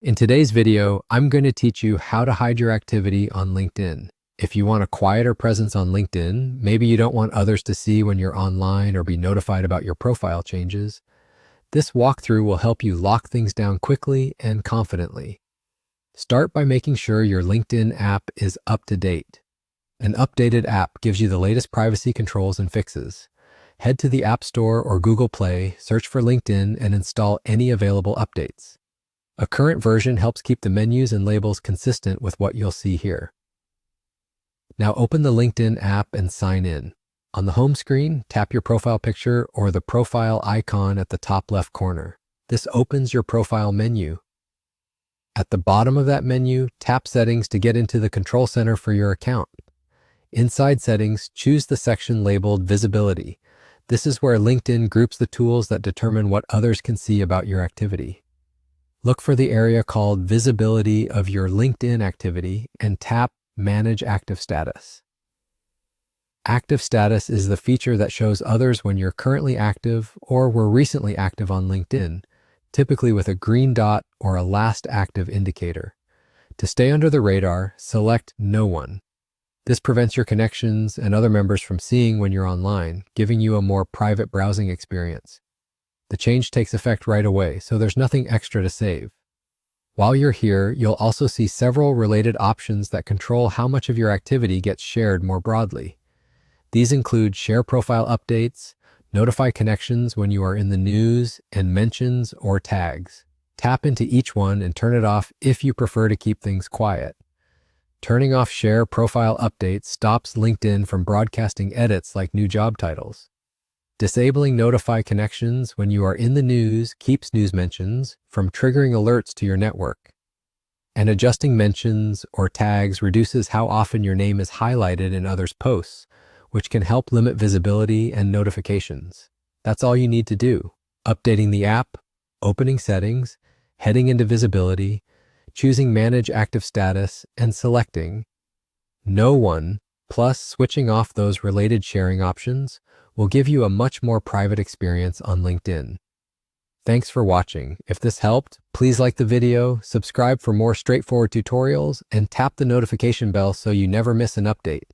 In today's video, I'm going to teach you how to hide your activity on LinkedIn. If you want a quieter presence on LinkedIn, maybe you don't want others to see when you're online or be notified about your profile changes, this walkthrough will help you lock things down quickly and confidently. Start by making sure your LinkedIn app is up to date. An updated app gives you the latest privacy controls and fixes. Head to the App Store or Google Play, search for LinkedIn, and install any available updates. A current version helps keep the menus and labels consistent with what you'll see here. Now open the LinkedIn app and sign in. On the home screen, tap your profile picture or the profile icon at the top left corner. This opens your profile menu. At the bottom of that menu, tap Settings to get into the control center for your account. Inside Settings, choose the section labeled Visibility. This is where LinkedIn groups the tools that determine what others can see about your activity. Look for the area called Visibility of your LinkedIn activity and tap Manage Active Status. Active Status is the feature that shows others when you're currently active or were recently active on LinkedIn, typically with a green dot or a last active indicator. To stay under the radar, select No One. This prevents your connections and other members from seeing when you're online, giving you a more private browsing experience. The change takes effect right away, so there's nothing extra to save. While you're here, you'll also see several related options that control how much of your activity gets shared more broadly. These include Share Profile Updates, Notify Connections when you are in the news, and Mentions or Tags. Tap into each one and turn it off if you prefer to keep things quiet. Turning off Share Profile Updates stops LinkedIn from broadcasting edits like new job titles. Disabling Notify Connections when you are in the news keeps news mentions from triggering alerts to your network. And adjusting mentions or tags reduces how often your name is highlighted in others' posts, which can help limit visibility and notifications. That's all you need to do. Updating the app, opening Settings, heading into Visibility, choosing Manage Active Status, and selecting No One, plus switching off those related sharing options will give you a much more private experience on LinkedIn. Thanks for watching. If this helped, please like the video, subscribe for more straightforward tutorials, and tap the notification bell so you never miss an update.